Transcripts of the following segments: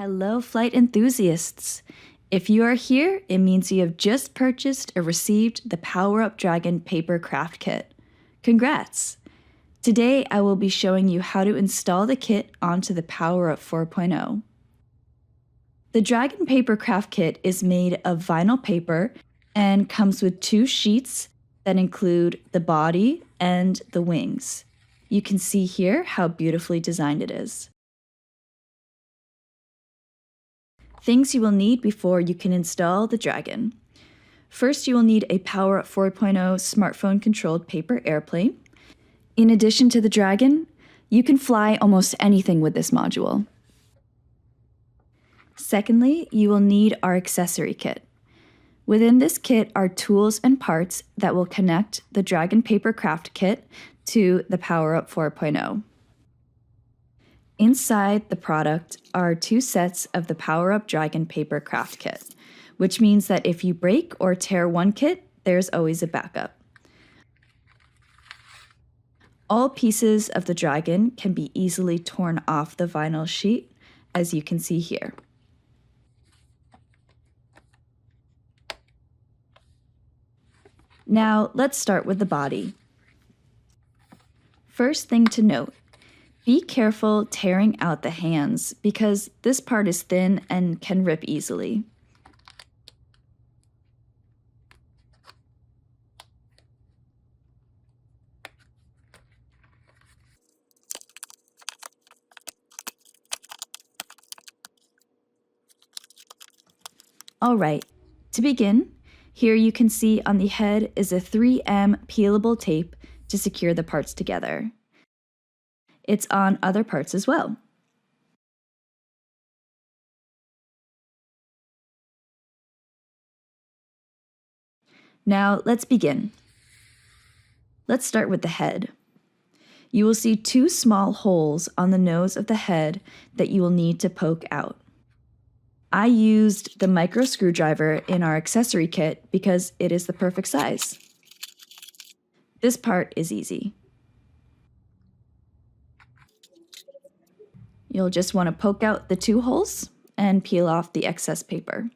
Hello, flight enthusiasts! If you are here, it means you have just purchased or received the PowerUp Dragon Paper Craft Kit. Congrats! Today, I will be showing you how to install the kit onto the PowerUp 4.0. The Dragon Paper Craft Kit is made of vinyl paper and comes with 2 sheets that include the body and the wings. You can see here how beautifully designed it is. Things you will need before you can install the Dragon. First, you will need a PowerUp 4.0 smartphone-controlled paper airplane. In addition to the Dragon, you can fly almost anything with this module. Secondly, you will need our accessory kit. Within this kit are tools and parts that will connect the Dragon Paper Craft Kit to the PowerUp 4.0. Inside the product are 2 sets of the PowerUp Dragon Paper Craft Kit, which means that if you break or tear one kit, there's always a backup. All pieces of the Dragon can be easily torn off the vinyl sheet, as you can see here. Now, let's start with the body. First thing to note, be careful tearing out the hands because this part is thin and can rip easily. Alright, to begin, here you can see on the head is a 3M peelable tape to secure the parts together. It's on other parts as well. Now let's begin. Let's start with the head. You will see 2 small holes on the nose of the head that you will need to poke out. I used the micro screwdriver in our accessory kit because it is the perfect size. This part is easy. You'll just want to poke out the 2 holes and peel off the excess paper.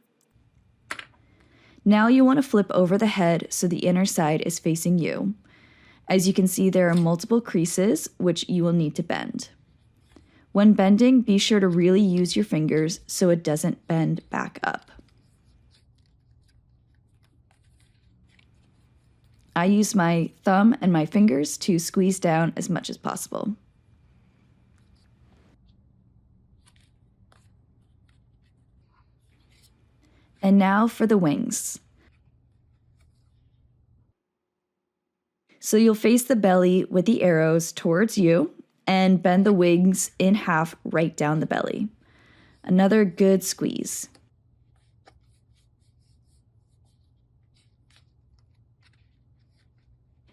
Now you want to flip over the head so the inner side is facing you. As you can see, there are multiple creases which you will need to bend. When bending, be sure to really use your fingers so it doesn't bend back up. I use my thumb and my fingers to squeeze down as much as possible. And now for the wings. So you'll face the belly with the arrows towards you and bend the wings in half right down the belly. Another good squeeze.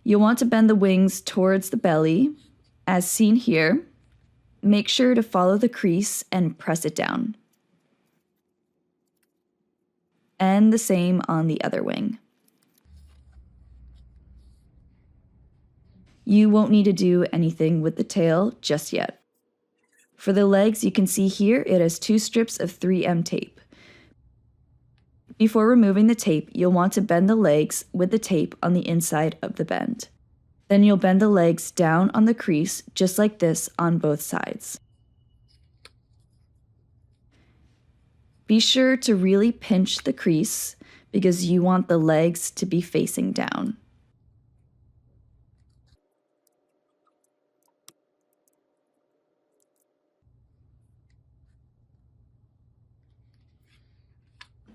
You'll want to bend the wings towards the belly, as seen here. Make sure to follow the crease and press it down. And the same on the other wing. You won't need to do anything with the tail just yet. For the legs, you can see here it has 2 strips of 3M tape. Before removing the tape, you'll want to bend the legs with the tape on the inside of the bend. Then you'll bend the legs down on the crease just like this on both sides. Be sure to really pinch the crease because you want the legs to be facing down.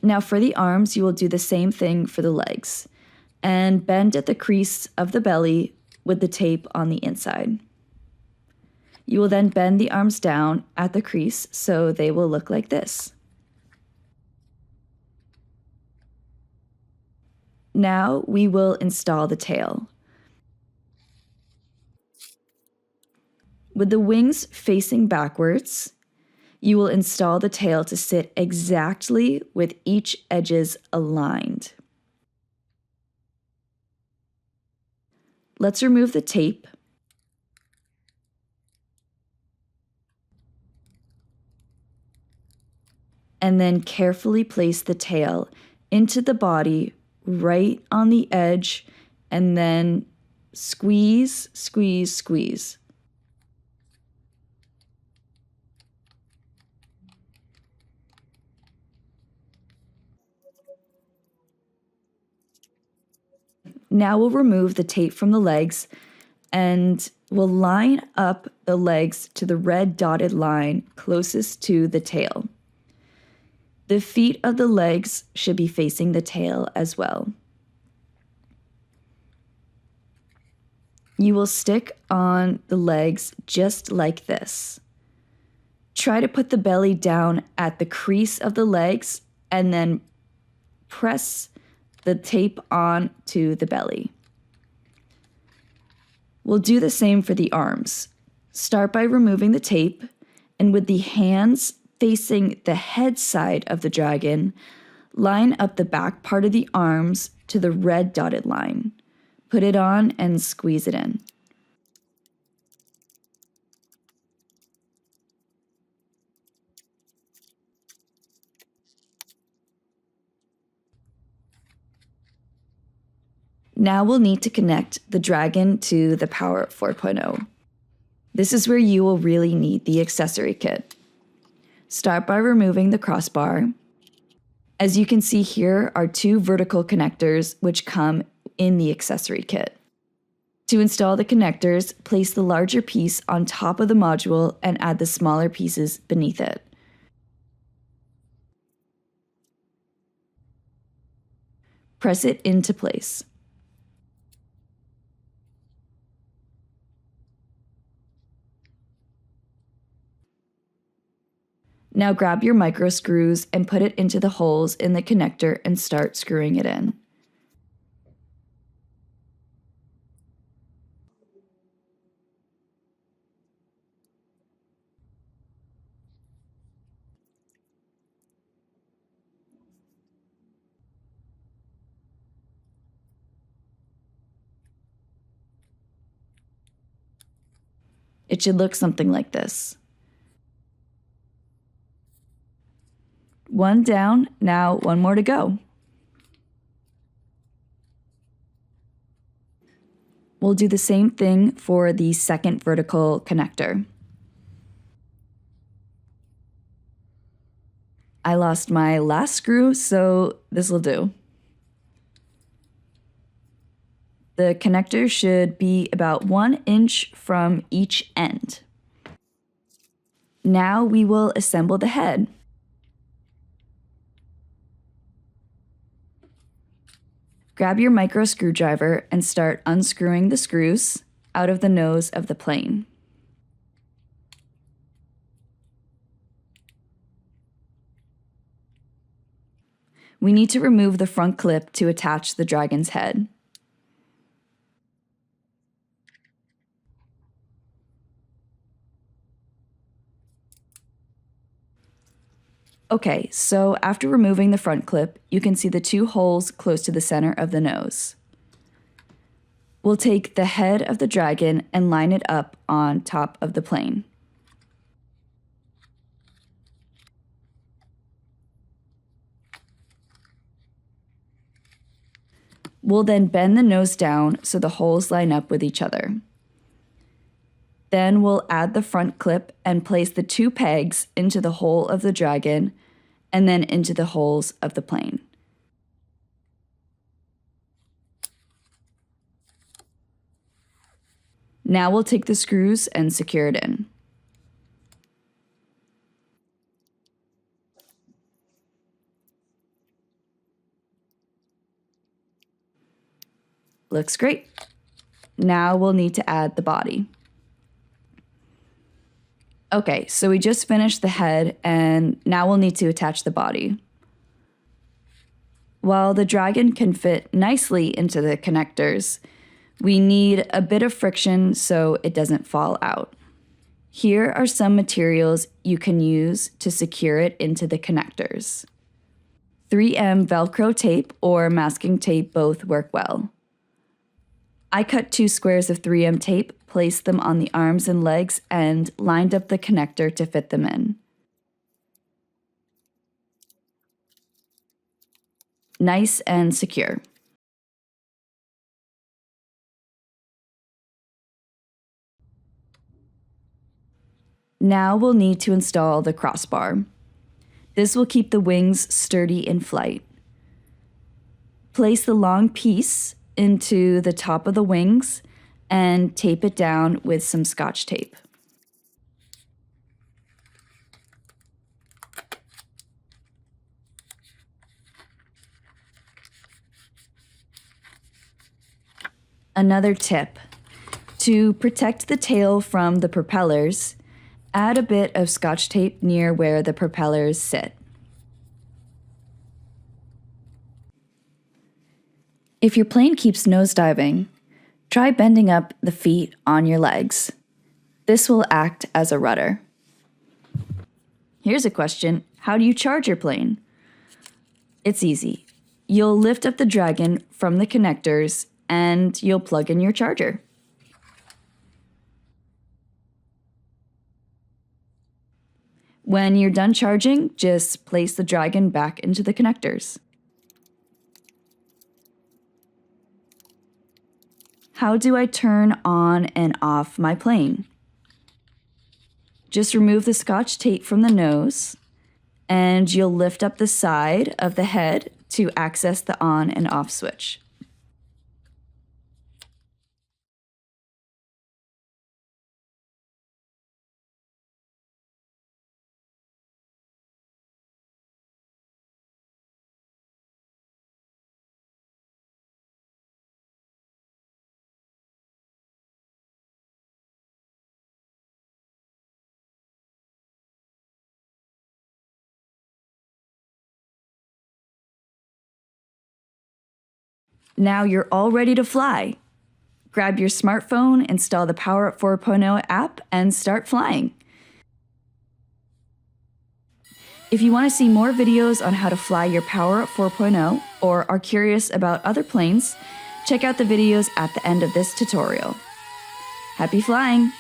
Now for the arms, you will do the same thing for the legs and bend at the crease of the belly with the tape on the inside. You will then bend the arms down at the crease so they will look like this. Now we will install the tail. With the wings facing backwards, you will install the tail to sit exactly with each edges aligned. Let's remove the tape. and then carefully place the tail into the body right on the edge, and then squeeze, squeeze, squeeze. Now we'll remove the tape from the legs and we'll line up the legs to the red dotted line closest to the tail. The feet of the legs should be facing the tail as well. You will stick on the legs just like this. Try to put the belly down at the crease of the legs and then press the tape on to the belly. We'll do the same for the arms. Start by removing the tape, and with the hands facing the head side of the dragon, line up the back part of the arms to the red dotted line. Put it on and squeeze it in. Now we'll need to connect the dragon to the PowerUp 4.0. This is where you will really need the accessory kit. Start by removing the crossbar. As you can see, here are 2 vertical connectors which come in the accessory kit. To install the connectors, place the larger piece on top of the module and add the smaller pieces beneath it. Press it into place. Now grab your micro screws and put it into the holes in the connector and start screwing it in. It should look something like this. 1 down, now 1 more to go. We'll do the same thing for the second vertical connector. I lost my last screw, so this will do. The connector should be about 1 inch from each end. Now we will assemble the head. Grab your micro screwdriver and start unscrewing the screws out of the nose of the plane. We need to remove the front clip to attach the dragon's head. Okay, so after removing the front clip, you can see the 2 holes close to the center of the nose. We'll take the head of the dragon and line it up on top of the plane. We'll then bend the nose down so the holes line up with each other. Then we'll add the front clip and place the 2 pegs into the hole of the dragon and then into the holes of the plane. Now we'll take the screws and secure it in. Looks great. Now we'll need to add the body. Okay, so we just finished the head and now we'll need to attach the body. While the dragon can fit nicely into the connectors, we need a bit of friction so it doesn't fall out. Here are some materials you can use to secure it into the connectors. 3M Velcro tape or masking tape both work well. I cut 2 squares of 3M tape, placed them on the arms and legs, and lined up the connector to fit them in. nice and secure. Now we'll need to install the crossbar. This will keep the wings sturdy in flight. Place the long piece into the top of the wings and tape it down with some Scotch tape. Another tip: to protect the tail from the propellers, add a bit of Scotch tape near where the propellers sit. If your plane keeps nosediving, try bending up the feet on your legs. This will act as a rudder. Here's a question: how do you charge your plane? It's easy. You'll lift up the Dragon from the connectors and you'll plug in your charger. When you're done charging, just place the Dragon back into the connectors. How do I turn on and off my plane? Just remove the Scotch tape from the nose, and you'll lift up the side of the head to access the on and off switch. Now you're all ready to fly. Grab your smartphone, install the PowerUp 4.0 app, and start flying. If you want to see more videos on how to fly your PowerUp 4.0 or are curious about other planes, check out the videos at the end of this tutorial. Happy flying!